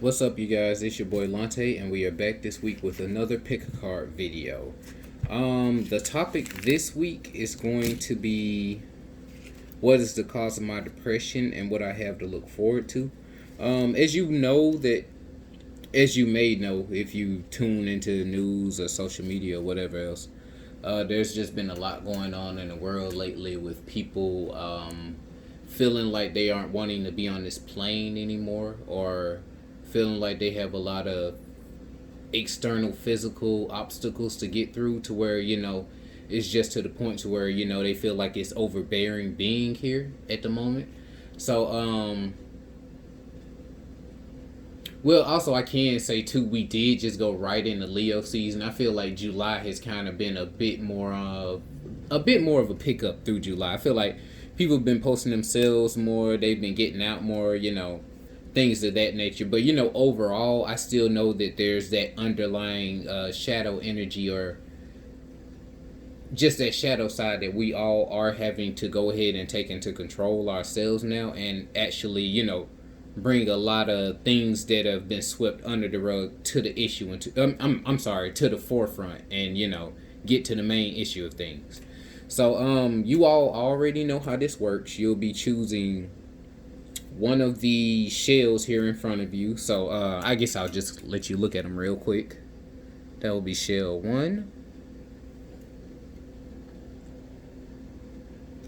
What's up, you guys? It's your boy Lante, and we are back this week with another pick a card video. The topic this week is going to be what is the cause of my depression and what I have to look forward to. As you know that, as you may know, if you tune into the news or social media or whatever else, there's just been a lot going on in the world lately with people feeling like they aren't wanting to be on this plane anymore, or feeling like they have a lot of external physical obstacles to get through, to where it's just to the point to where they feel like it's overbearing being here at the moment. So well, also I can say too, we did just go right into Leo season. I feel like July has kind of been a bit more of a pickup through July. I feel like people have been posting themselves more. They've been getting out more. Things of that nature. But overall, I still know that there's that underlying shadow energy, or just that shadow side, that we all are having to go ahead and take into control ourselves now, and actually, bring a lot of things that have been swept under the rug to the issue, and I'm sorry, to the forefront, and get to the main issue of things. So you all already know how this works. You'll be choosing one of the shells here in front of you. So I guess I'll just let you look at them real quick. That will be shell one.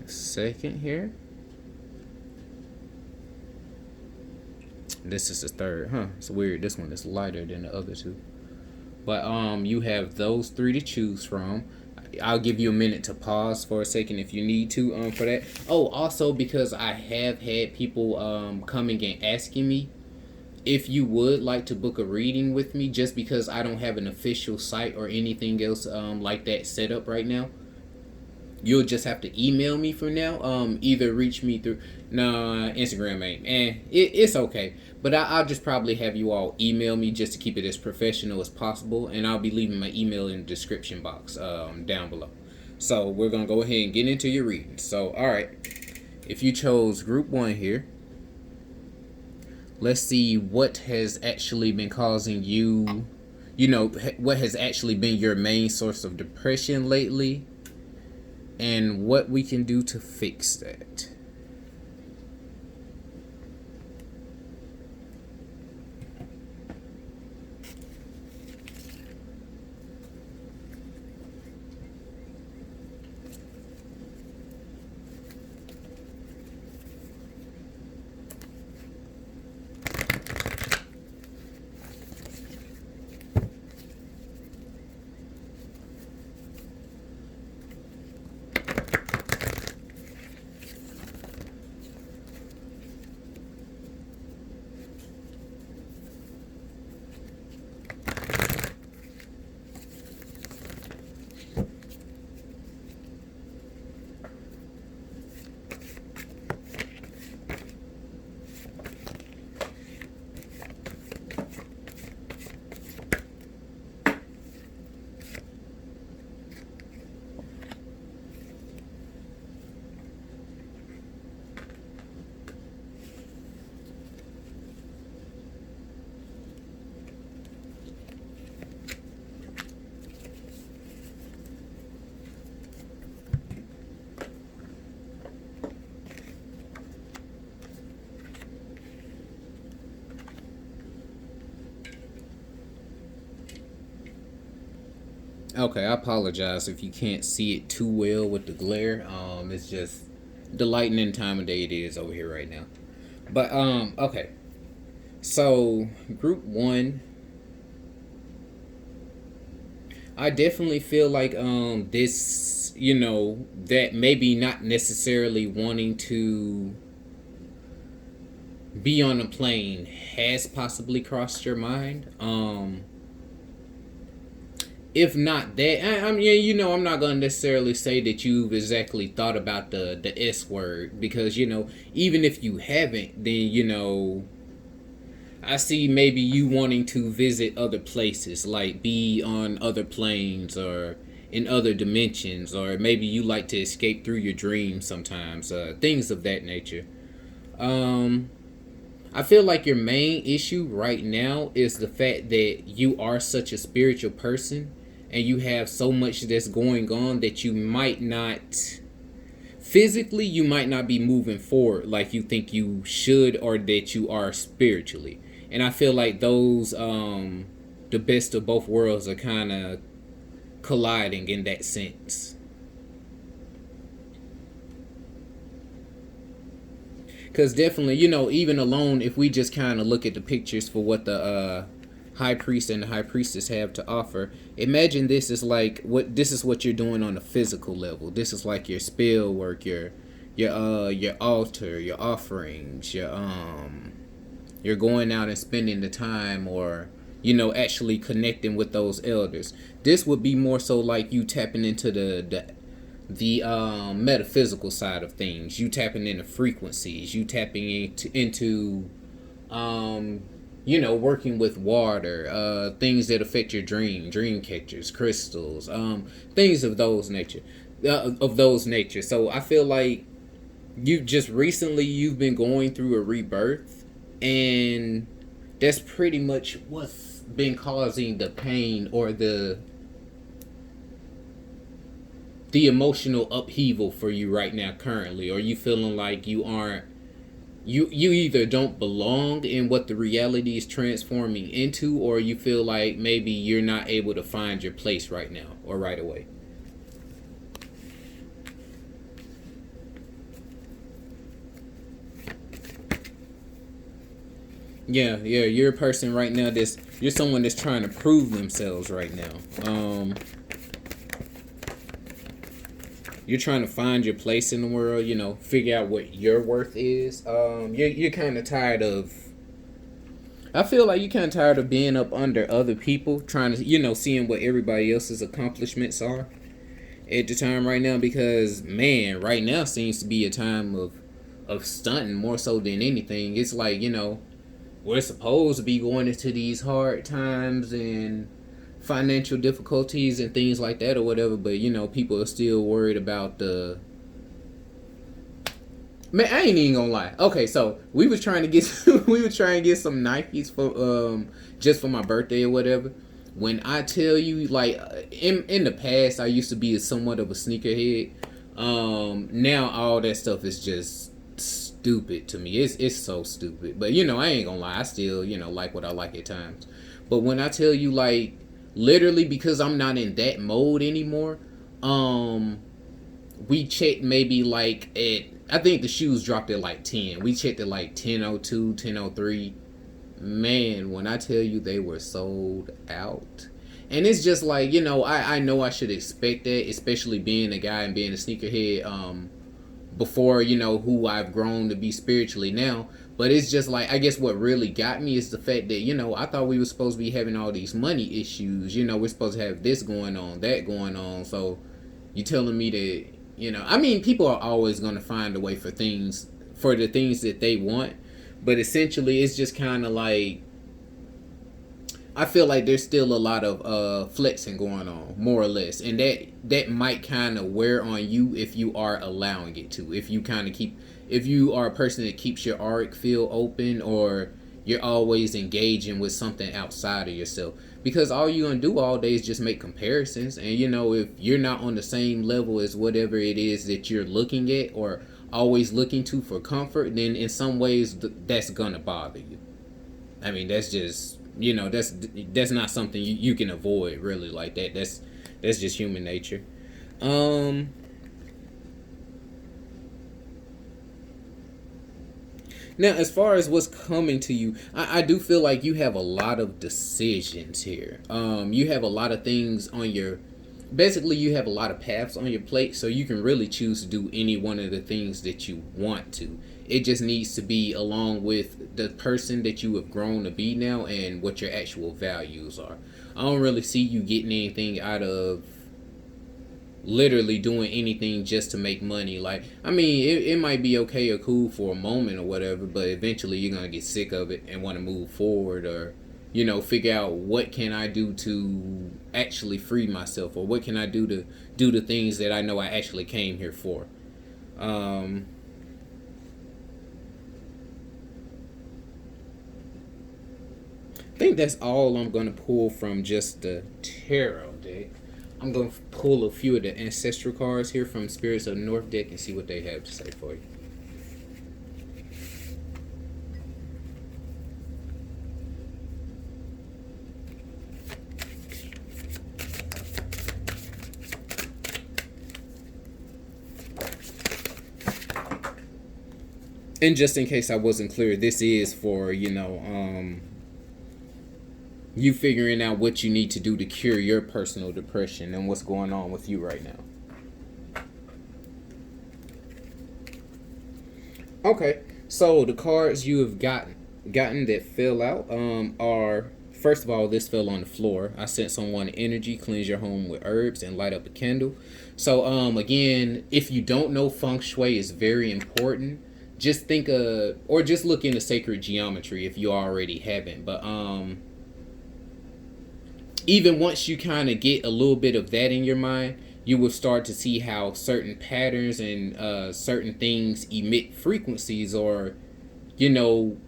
Second here. This is the third. Huh, it's weird. This one is lighter than the other two. But you have those three to choose from. I'll give you a minute to pause for a second if you need to for that. Oh, also, because I have had people coming and asking me if you would like to book a reading with me, just because I don't have an official site or anything else like that set up right now. You'll just have to email me for now. Either reach me through Instagram ain't. It's okay. But I'll just probably have you all email me, just to keep it as professional as possible, and I'll be leaving my email in the description box down below. So we're gonna go ahead and get into your reading. So all right, if you chose group one here, let's see what has actually been causing you. What has actually been your main source of depression lately, and what we can do to fix that. Okay, I apologize if you can't see it too well with the glare. It's just the lightning time of day it is over here right now. But okay. So group one, I definitely feel like this, that maybe not necessarily wanting to be on a plane has possibly crossed your mind. If not that, I mean, I'm not gonna necessarily say that you've exactly thought about the S word, because even if you haven't, then I see maybe you wanting to visit other places, like be on other planes or in other dimensions, or maybe you like to escape through your dreams sometimes, things of that nature. Um, I feel like your main issue right now is the fact that you are such a spiritual person and you have so much that's going on that you might not physically, you might not be moving forward like you think you should or that you are spiritually. And I feel like those the best of both worlds are kind of colliding in that sense. Because definitely, even alone, if we just kind of look at the pictures for what the high priest and the high priestess have to offer, imagine this is what you're doing on a physical level. This is like your spell work, your altar, your offerings, you're going out and spending the time, or actually connecting with those elders. This would be more so like you tapping into the metaphysical side of things. You tapping into frequencies. You tapping into working with water, things that affect your dream catchers, crystals, things of those nature. So I feel like you've been going through a rebirth, and that's pretty much what's been causing the pain or the emotional upheaval for you right now currently. Or you feeling like you aren't you either don't belong in what the reality is transforming into, or you feel like maybe you're not able to find your place right now or right away. Yeah, you're a person right now you're someone that's trying to prove themselves right now. You're trying to find your place in the world, figure out what your worth is. You're kind of tired of. I feel like you're kind of tired of being up under other people, trying to, seeing what everybody else's accomplishments are at the time right now. Because man, right now seems to be a time of stunting more so than anything. It's like we're supposed to be going into these hard times and financial difficulties and things like that or whatever, but people are still worried about the. Man, I ain't even gonna lie. Okay, so we was trying to get we were trying to get some Nikes for just for my birthday or whatever. When I tell you, like, in the past I used to be somewhat of a sneakerhead. Now all that stuff is just stupid to me. It's so stupid. But I ain't gonna lie, I still, like what I like at times. But when I tell you, like, literally, because I'm not in that mode anymore, we checked maybe like I think the shoes dropped at like 10. We checked at like 10:02, 10:03. Man, when I tell you they were sold out. And it's just like, I know I should expect that, especially being a guy and being a sneakerhead, before, who I've grown to be spiritually now. But it's just like, I guess what really got me is the fact that, I thought we were supposed to be having all these money issues. We're supposed to have this going on, that going on. So you telling me that, I mean, people are always going to find a way for the things that they want. But essentially, it's just kind of like, I feel like there's still a lot of flexing going on, more or less, and that might kind of wear on you if you are allowing it to. If you are a person that keeps your auric field open, or you're always engaging with something outside of yourself, because all you're gonna do all day is just make comparisons, and if you're not on the same level as whatever it is that you're looking at or always looking to for comfort, then in some ways that's gonna bother you. I mean, that's just that's not something you can avoid, really, like that. That's just human nature. Um Now, as far as what's coming to you, I do feel like you have a lot of decisions here. You have a lot of things on your. Basically, you have a lot of paths on your plate, so you can really choose to do any one of the things that you want to. It just needs to be along with the person that you have grown to be now and what your actual values are. I don't really see you getting anything out of literally doing anything just to make money. Like, I mean, it might be okay or cool for a moment or whatever, but eventually you're gonna get sick of it and want to move forward, or figure out what can I do to actually free myself, or what can I do to do the things that I know I actually came here for. um think that's all I'm going to pull from just the tarot deck. I'm going to pull a few of the ancestral cards here from Spirits of the North deck and see what they have to say for you. And just in case I wasn't clear, this is for, you figuring out what you need to do to cure your personal depression and what's going on with you right now. Okay, so the cards you have gotten that fell out are, first of all, this fell on the floor. I sent someone energy, cleanse your home with herbs, and light up a candle. So again, if you don't know, feng shui is very important. Just think or just look into sacred geometry if you already haven't. But even once you kind of get a little bit of that in your mind, you will start to see how certain patterns and certain things emit frequencies or,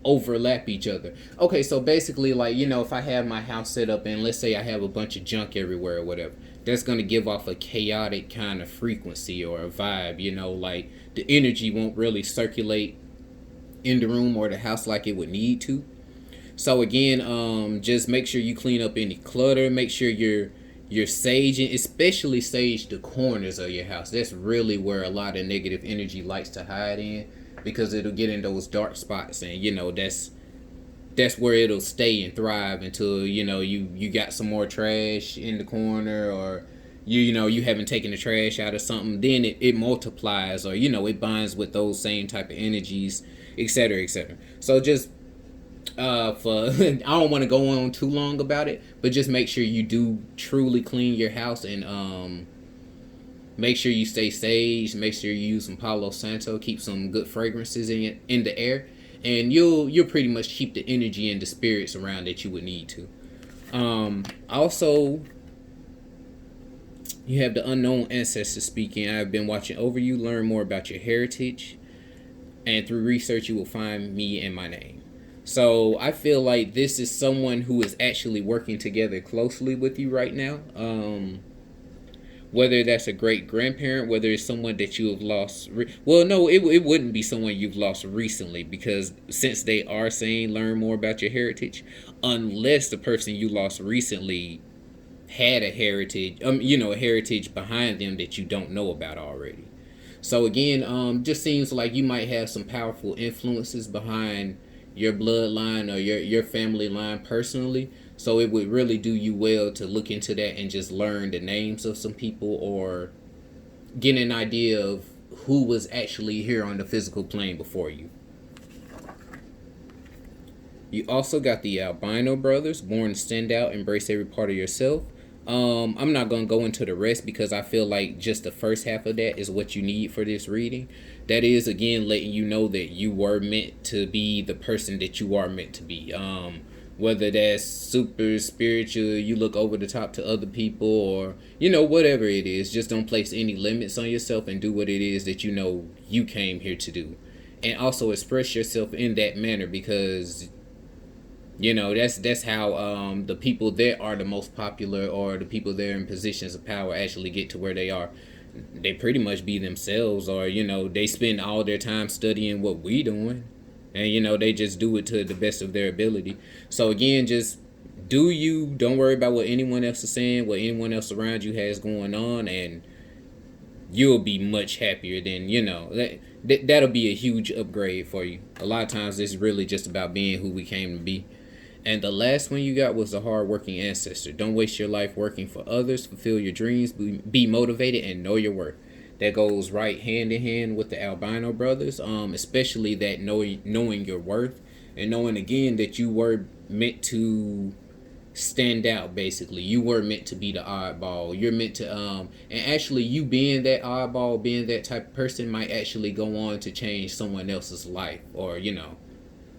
overlap each other. Okay, so basically, like, if I have my house set up and let's say I have a bunch of junk everywhere or whatever, that's going to give off a chaotic kind of frequency or a vibe, like the energy won't really circulate in the room or the house like it would need to. So again, just make sure you clean up any clutter. Make sure you're saging, especially sage the corners of your house. That's really where a lot of negative energy likes to hide in, because it'll get in those dark spots, and that's where it'll stay and thrive until you got some more trash in the corner, or you haven't taken the trash out of something. Then it multiplies, or it binds with those same type of energies, etc., etc. So just for I don't want to go on too long about it, but just make sure you do truly clean your house, and make sure you stay sage. Make sure you use some Palo Santo. Keep some good fragrances in the air, and you'll pretty much keep the energy and the spirits around that you would need to. Also, you have the unknown ancestors speaking. I've been watching over you. Learn more about your heritage, and through research, you will find me and my name. So I feel like this is someone who is actually working together closely with you right now. Whether that's a great grandparent, whether it's someone that you have lost. Well, no, it wouldn't be someone you've lost recently, because since they are saying learn more about your heritage, unless the person you lost recently had a heritage, a heritage behind them that you don't know about already. So again, just seems like you might have some powerful influences behind your bloodline or your family line personally. So it would really do you well to look into that and just learn the names of some people, or get an idea of who was actually here on the physical plane before you. You also got the albino brothers, born to stand out, embrace every part of yourself. I'm not going to go into the rest, because I feel like just the first half of that is what you need for this reading. That is, again, letting you know that you were meant to be the person that you are meant to be. Whether that's super spiritual, you look over the top to other people, or, whatever it is, just don't place any limits on yourself and do what it is that you came here to do. And also express yourself in that manner, because that's how the people that are the most popular, or the people that are in positions of power, actually get to where they are. They pretty much be themselves, or they spend all their time studying what we doing, and they just do it to the best of their ability. So again, just do you. Don't worry about what anyone else is saying, what anyone else around you has going on, and you'll be much happier. Than that'll be a huge upgrade for you. A lot of times it's really just about being who we came to be. And the last one you got was the hardworking ancestor. Don't waste your life working for others. Fulfill your dreams. Be motivated and know your worth. That goes right hand in hand with the albino brothers. Especially that knowing your worth, and knowing again that you were meant to stand out. Basically, you were meant to be the oddball. You're meant to and actually you being that oddball, being that type of person, might actually go on to change someone else's life, or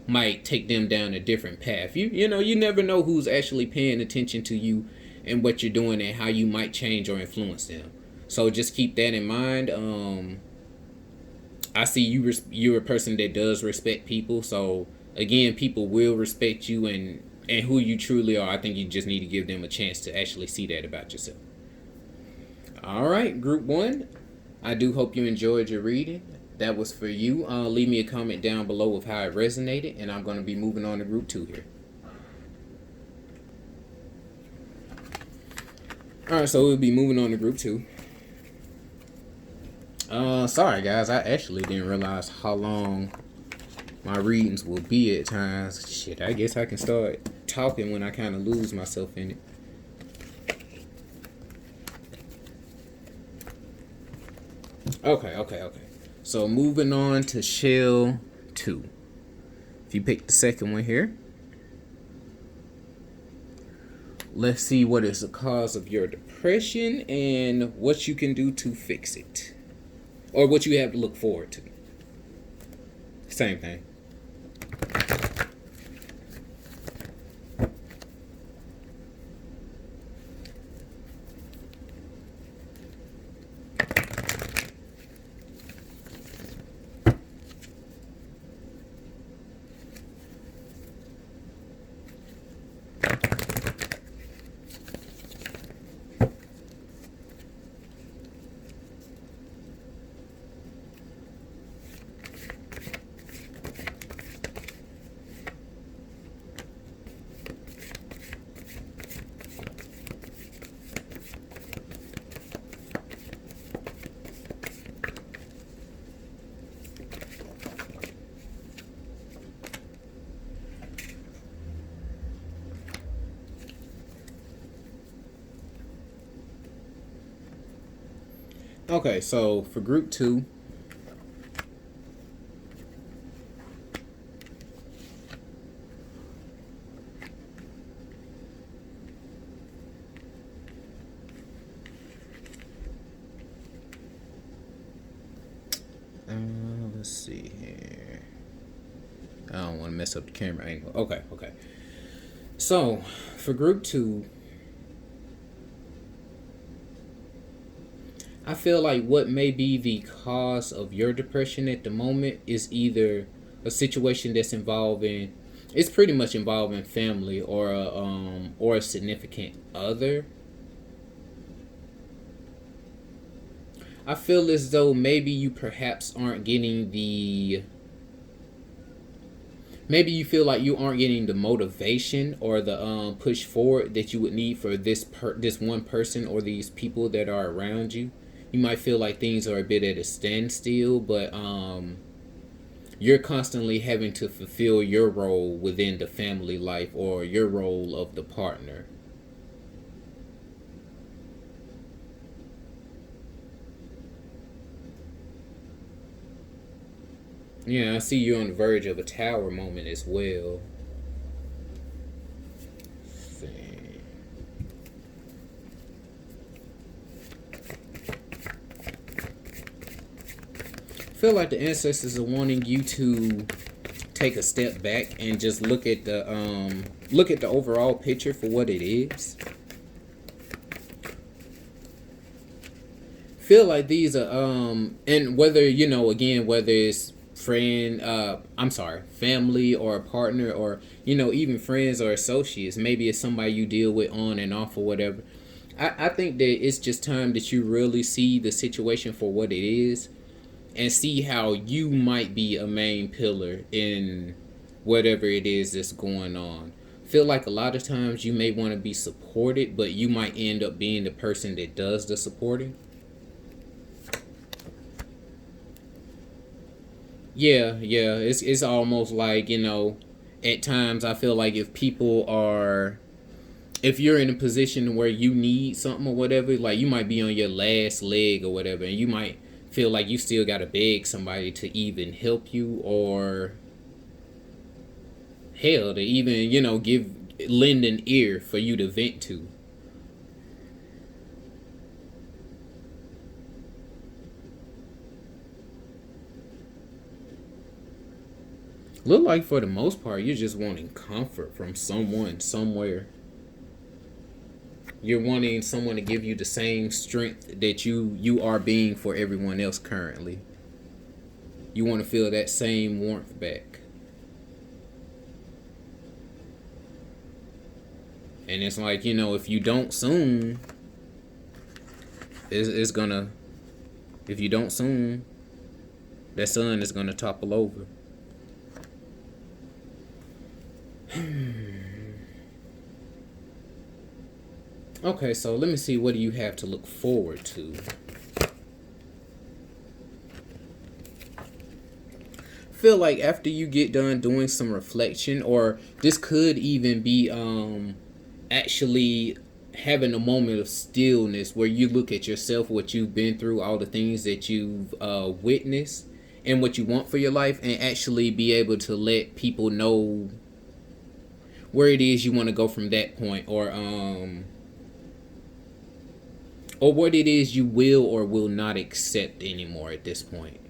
might take them down a different path. You never know who's actually paying attention to you and what you're doing, and how you might change or influence them. So just keep that in mind. I see you're a person that does respect people. So again, people will respect you, and and who you truly are. I think you just need to give them a chance to actually see that about yourself. All right, group one. I do hope you enjoyed your reading. That was for you. Leave me a comment down below of how it resonated, and I'm going to be moving on to group two here. All right, so we'll be moving on to group two. Sorry guys, I actually didn't realize how long my readings will be at times. Shit, I guess I can start talking when I kind of lose myself in it. Okay. So moving on to shell 2. If you pick the second one here, let's see what is the cause of your depression and what you can do to fix it. Or what you have to look forward to. Same thing. Okay, so for group 2, let's see here. I don't want to mess up the camera angle. Okay. So for group 2, I feel like what may be the cause of your depression at the moment is either a situation that's involving, it's pretty much involving family or a significant other. I feel as though maybe you perhaps aren't getting maybe you feel like you aren't getting the motivation or the push forward that you would need for this one person or these people that are around you. You might feel like things are a bit at a standstill, but you're constantly having to fulfill your role within the family life or your role of the partner. Yeah, I see you're on the verge of a tower moment as well. I feel like the ancestors are wanting you to take a step back and just look at the overall picture for what it is. Feel like these are and whether again, whether it's family or a partner, or even friends or associates, maybe it's somebody you deal with on and off or whatever. I think that it's just time that you really see the situation for what it is and see how you might be a main pillar in whatever it is that's going on. Feel like a lot of times you may want to be supported, but you might end up being the person that does the supporting. Yeah, it's almost like, at times I feel like if you're in a position where you need something or whatever, like you might be on your last leg or whatever, and you might feel like you still got to beg somebody to even help you, or hell, to even, lend an ear for you to vent to. Look like for the most part, you're just wanting comfort from someone, somewhere. You're wanting someone to give you the same strength that you are being for everyone else currently. You want to feel that same warmth back. And it's like, if you don't soon, it's gonna, if you don't soon, that sun is gonna topple over. Okay, so let me see, what do you have to look forward to? Feel like after you get done doing some reflection, or this could even be actually having a moment of stillness where you look at yourself, what you've been through, all the things that you've witnessed, and what you want for your life, and actually be able to let people know where it is you want to go from that point, or what it is you will or will not accept anymore at this point.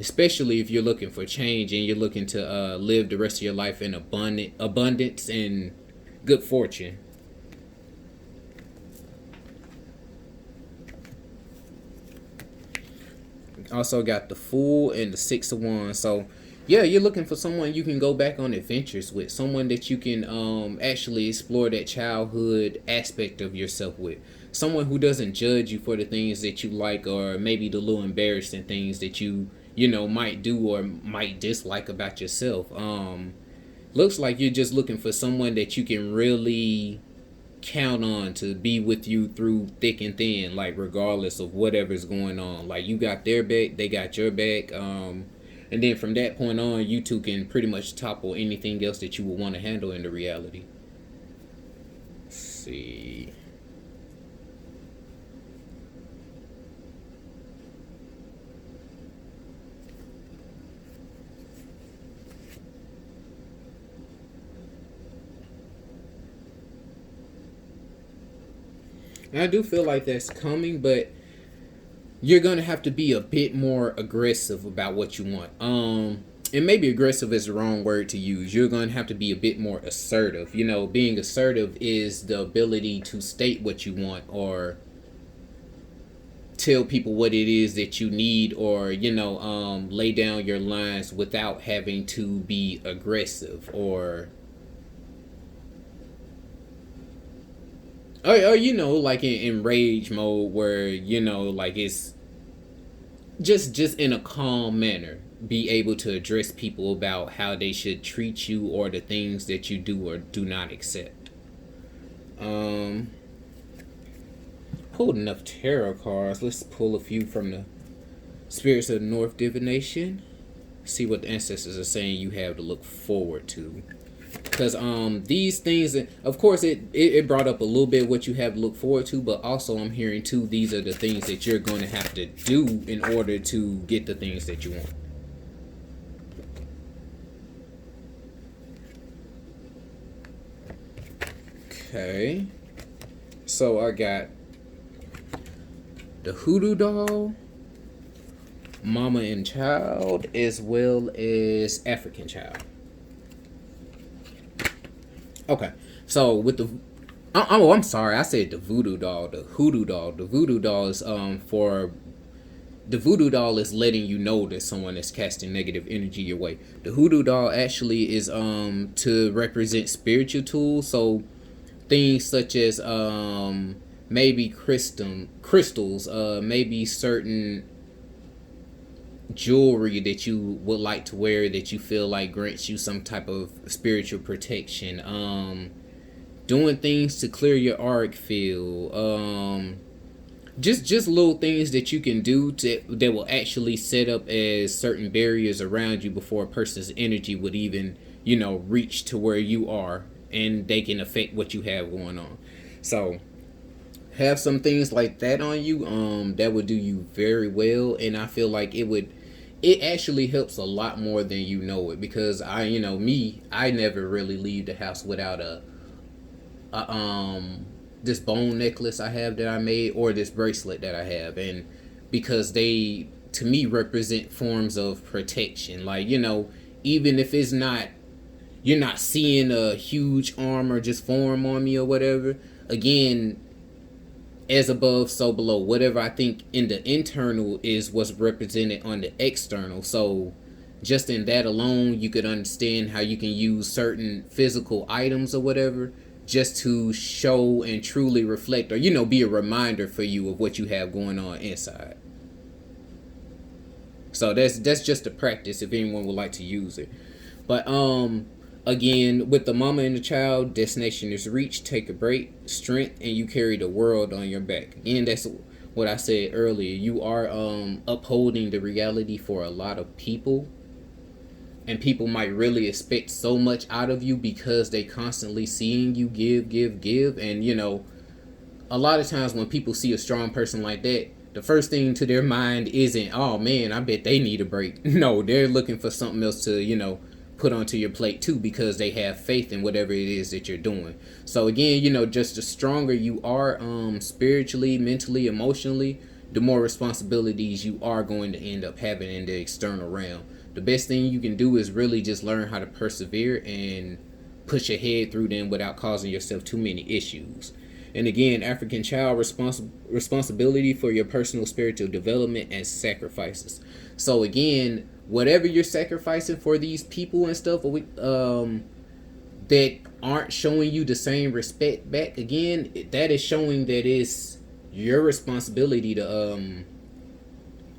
Especially if you're looking for change and you're looking to live the rest of your life in abundance and good fortune. Also got the Fool and the Six of Wands. So yeah, you're looking for someone you can go back on adventures with, someone that you can actually explore that childhood aspect of yourself with, someone who doesn't judge you for the things that you like, or maybe the little embarrassing things that you might do or might dislike about yourself. Looks like you're just looking for someone that you can really count on to be with you through thick and thin, like regardless of whatever's going on. Like you got their back, they got your back, and then from that point on, you two can pretty much topple anything else that you would want to handle in the reality. Let's see. And I do feel like that's coming, but you're going to have to be a bit more aggressive about what you want. And maybe aggressive is the wrong word to use. You're going to have to be a bit more assertive. Being assertive is the ability to state what you want, or tell people what it is that you need, or, lay down your lines without having to be aggressive, or like in rage mode, where like it's just in a calm manner, be able to address people about how they should treat you, or the things that you do or do not accept. Pulled enough tarot cards. Let's pull a few from the Spirits of the North Divination. See what the ancestors are saying you have to look forward to. Because these things, of course, it brought up a little bit what you have to look forward to, but also I'm hearing too, these are the things that you're going to have to do in order to get the things that you want. Okay, so I got the Hoodoo Doll, Mama and Child, as well as African Child. Okay, so with the I'm sorry, I said the Voodoo Doll, the Hoodoo Doll. The Voodoo Doll is for the Voodoo Doll is letting you know that someone is casting negative energy your way. The Hoodoo Doll actually is to represent spiritual tools, so things such as maybe crystals, maybe certain jewelry that you would like to wear that you feel like grants you some type of spiritual protection, doing things to clear your auric field, just little things that you can do that will actually set up as certain barriers around you before a person's energy would even reach to where you are, and they can affect what you have going on. So have some things like that on you that would do you very well, and I feel like it actually helps a lot more than you know it, because I never really leave the house without this bone necklace I have that I made, or this bracelet that I have, and because they to me represent forms of protection, like even if it's not, you're not seeing a huge arm or just form on me or whatever, again, as above, so below. Whatever I think in the internal is what's represented on the external. So just in that alone, you could understand how you can use certain physical items or whatever just to show and truly reflect, or be a reminder for you of what you have going on inside. So that's just a practice if anyone would like to use it. But again, with the mama and the child, destination is reached, take a break, strength, and you carry the world on your back. Again, that's what I said earlier. You are upholding the reality for a lot of people, and people might really expect so much out of you because they constantly seeing you give, and a lot of times when people see a strong person like that, the first thing to their mind isn't, oh man, I bet they need a break. No, they're looking for something else to put onto your plate too, because they have faith in whatever it is that you're doing. So again, just the stronger you are spiritually, mentally, emotionally, the more responsibilities you are going to end up having in the external realm. The best thing you can do is really just learn how to persevere and push ahead through them without causing yourself too many issues. And again, African child, responsibility for your personal spiritual development and sacrifices. So again, whatever you're sacrificing for these people and stuff that aren't showing you the same respect back, again, that is showing that it's your responsibility to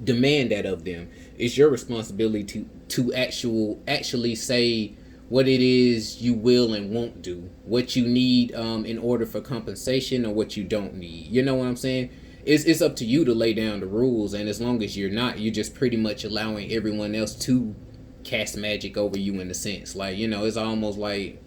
demand that of them. It's your responsibility to actually say what it is you will and won't do, what you need in order for compensation, or what you don't need. You know what I'm saying? It's up to you to lay down the rules, and as long as you're just pretty much allowing everyone else to cast magic over you in a sense. Like, it's almost like,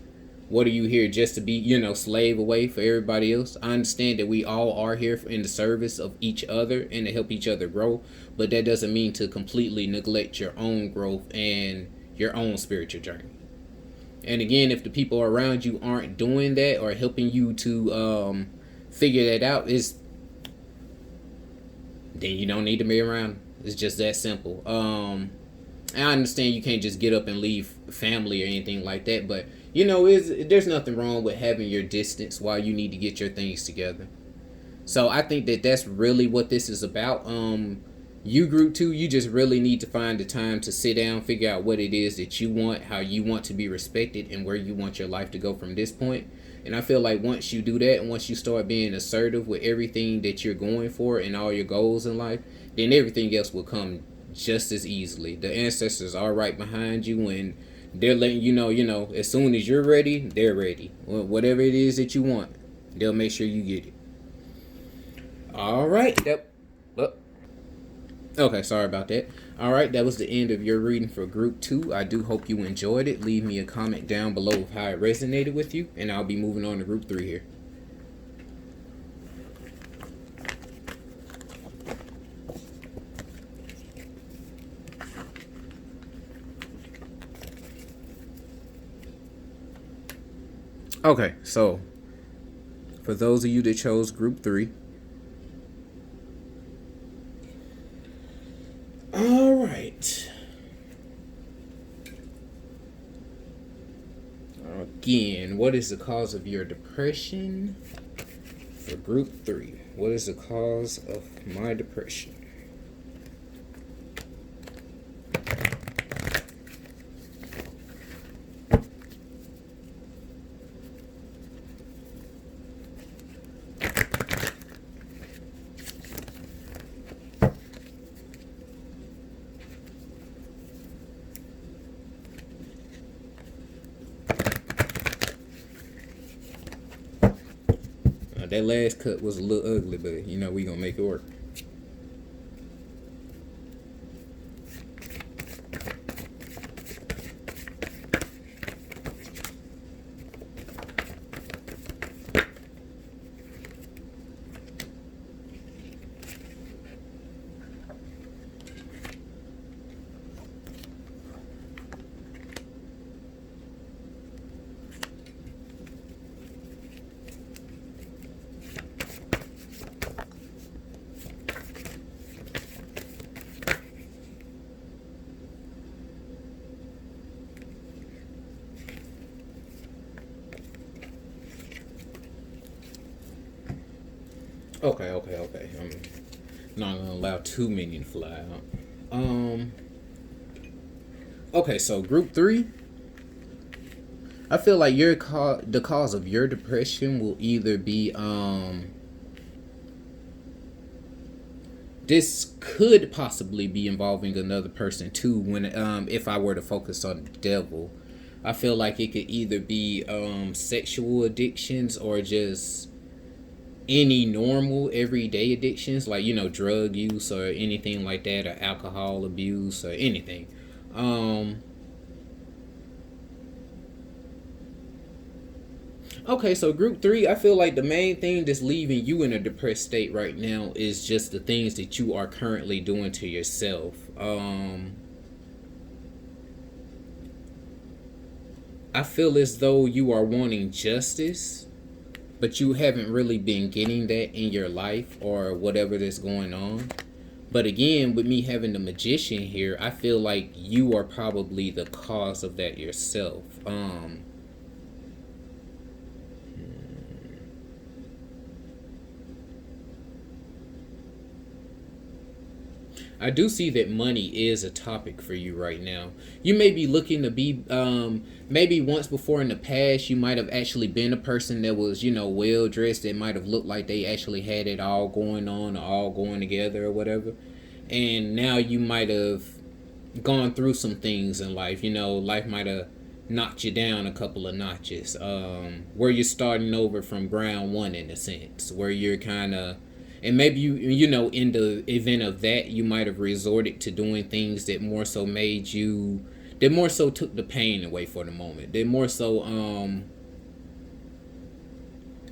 what are you here just to be, slave away for everybody else? I understand that we all are here in the service of each other and to help each other grow, but that doesn't mean to completely neglect your own growth and your own spiritual journey. And again, if the people around you aren't doing that or helping you to figure that out, then you don't need to be around. It's just that simple. I understand you can't just get up and leave family or anything like that, but there's nothing wrong with having your distance while you need to get your things together. So I think that that's really what this is about. You group 2, you just really need to find the time to sit down, figure out what it is that you want, how you want to be respected, and where you want your life to go from this point. And I feel like once you do that, and once you start being assertive with everything that you're going for and all your goals in life, then everything else will come just as easily. The ancestors are right behind you, and they're letting you know, as soon as you're ready, they're ready. Whatever it is that you want, they'll make sure you get it. All right. Yep. Okay, sorry about that. All right, that was the end of your reading for Group 2. I do hope you enjoyed it. Leave me a comment down below of how it resonated with you, and I'll be moving on to Group 3 here. Okay, so for those of you that chose Group 3, all right. Again, what is the cause of your depression? For Group 3, what is the cause of my depression? That last cut was a little ugly, but we gonna make it work. Okay. I'm not gonna allow too many to fly out. Okay, so Group 3, I feel like the cause of your depression will either be this could possibly be involving another person too. When if I were to focus on the devil, I feel like it could either be sexual addictions or just any normal everyday addictions, like drug use or anything like that, or alcohol abuse or anything. Um, Okay, so group three, I feel like the main thing that's leaving you in a depressed state right now is just the things that you are currently doing to yourself. I feel as though you are wanting justice, but you haven't really been getting that in your life or whatever that's going on. But again, with me having the magician here, I feel like you are probably the cause of that yourself. I do see that money is a topic for you right now. You may be looking to be, maybe once before in the past, you might have actually been a person that was, well dressed, that might have looked like they actually had it all going on, or all going together, or whatever. And now you might have gone through some things in life. Life might have knocked you down a couple of notches, where you're starting over from ground one in a sense, where you're kind of, and maybe in the event of that, you might have resorted to doing things that more so made you, that more so took the pain away for the moment, that more so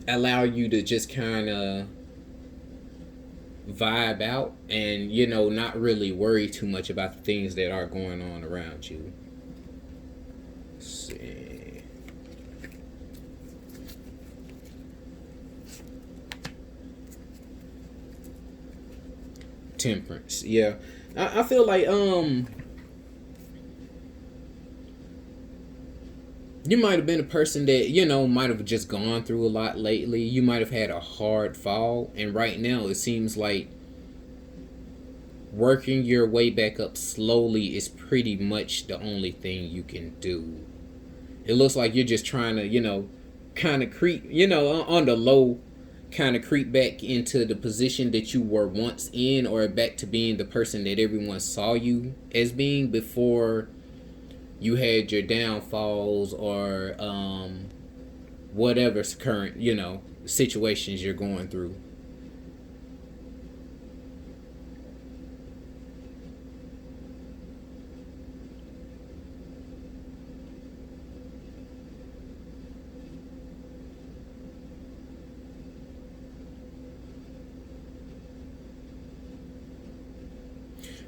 allow you to just kind of vibe out and not really worry too much about the things that are going on around you. Let's see. Temperance, yeah. I feel like you might have been a person that might have just gone through a lot lately. You might have had a hard fall, and right now it seems like working your way back up slowly is pretty much the only thing you can do. It looks like you're just trying to kind of creep on the low, kind of creep back into the position that you were once in, or back to being the person that everyone saw you as being before you had your downfalls, or whatever's current situations you're going through.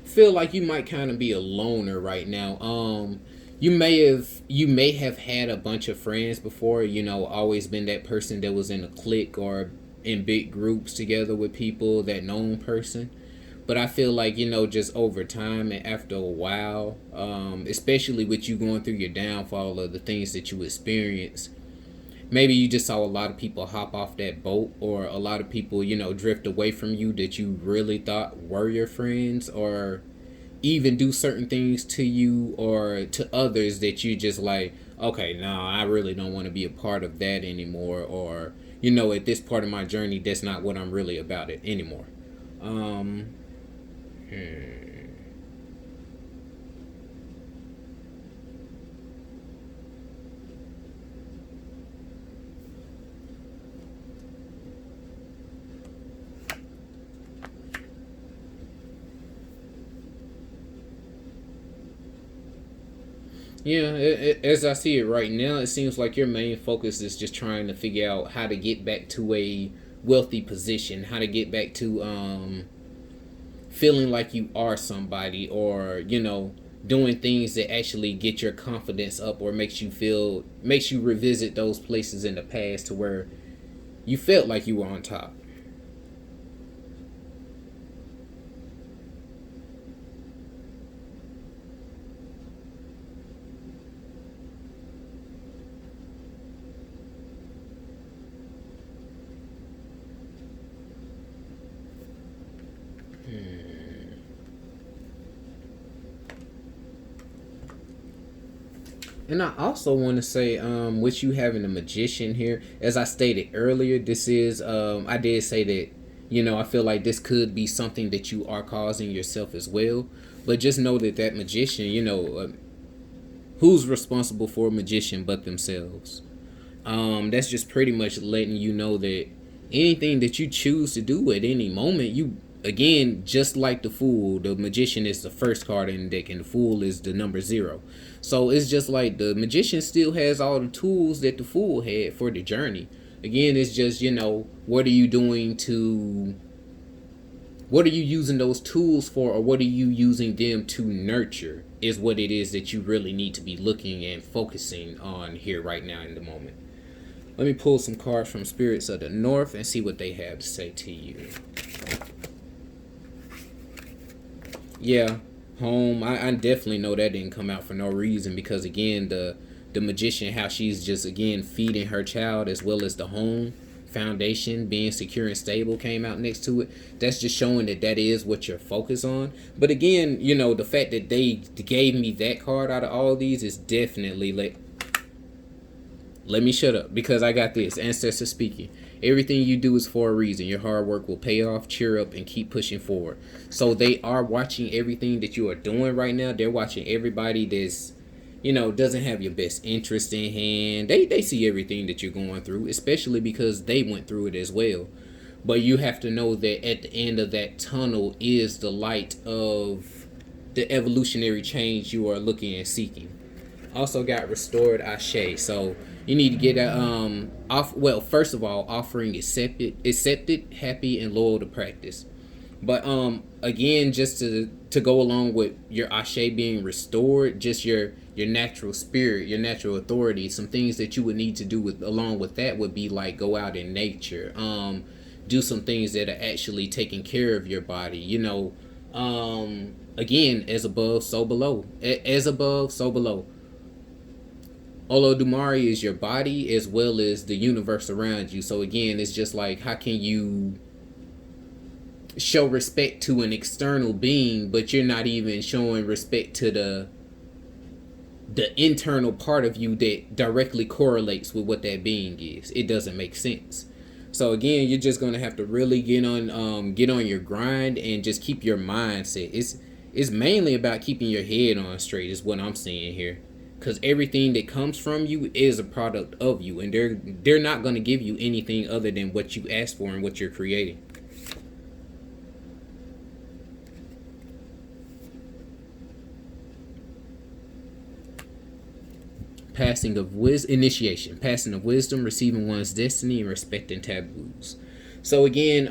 Feel like you might kind of be a loner right now. You may have had a bunch of friends before. Always been that person that was in a clique or in big groups together with people, that known person. But I feel like just over time and after a while, especially with you going through your downfall or the things that you experience, maybe you just saw a lot of people hop off that boat, or a lot of people drift away from you that you really thought were your friends, or even do certain things to you or to others that you just like, okay, no, I really don't want to be a part of that anymore, or at this part of my journey, that's not what I'm really about it anymore. um hmm. Yeah, as I see it right now, it seems like your main focus is just trying to figure out how to get back to a wealthy position, how to get back to feeling like you are somebody, or doing things that actually get your confidence up, or makes you revisit those places in the past to where you felt like you were on top. And I also want to say, with you having a magician here, as I stated earlier, this is, I did say that, I feel like this could be something that you are causing yourself as well. But just know that that magician, who's responsible for a magician but themselves? That's just pretty much letting you know that anything that you choose to do at any moment, you again, just like the fool, the magician is the first card in the deck and the fool is the number 0. So it's just like the magician still has all the tools that the fool had for the journey. Again, it's just, what are you doing to, what are you using those tools for, or what are you using them to nurture, is what it is that you really need to be looking and focusing on here right now in the moment. Let me pull some cards from Spirits of the North and see what they have to say to you. Yeah, home. I definitely know that didn't come out for no reason, because again, the magician, how she's just again feeding her child, as well as the home foundation being secure and stable came out next to it. That's just showing that that is what you're focused on. But again, the fact that they gave me that card out of all of these is definitely like, let me shut up, because I got this. Ancestor speaking. Everything you do is for a reason. Your hard work will pay off. Cheer up and keep pushing forward. So they are watching everything that you are doing right now. They're watching everybody that's, doesn't have your best interest in hand. They see everything that you're going through, especially because they went through it as well. But you have to know that at the end of that tunnel is the light of the evolutionary change you are looking and seeking. Also got restored Ashe. So you need to get off. Well, first of all, offering accepted, happy, and loyal to practice. But again, just to go along with your Ashe being restored, just your natural spirit, your natural authority, some things that you would need to do with along with that would be like go out in nature, do some things that are actually taking care of your body. Again, as above, so below. As above, so below. Olodumare is your body as well as the universe around you. So again, it's just like, how can you show respect to an external being, but you're not even showing respect to the internal part of you that directly correlates with what that being is? It doesn't make sense. So again, you're just gonna have to really get on your grind and just keep your mindset. It's mainly about keeping your head on straight, is what I'm seeing here. Because everything that comes from you is a product of you, and they're not going to give you anything other than what you ask for and what you're creating. Passing of initiation, passing of wisdom, receiving one's destiny, and respecting taboos. So again,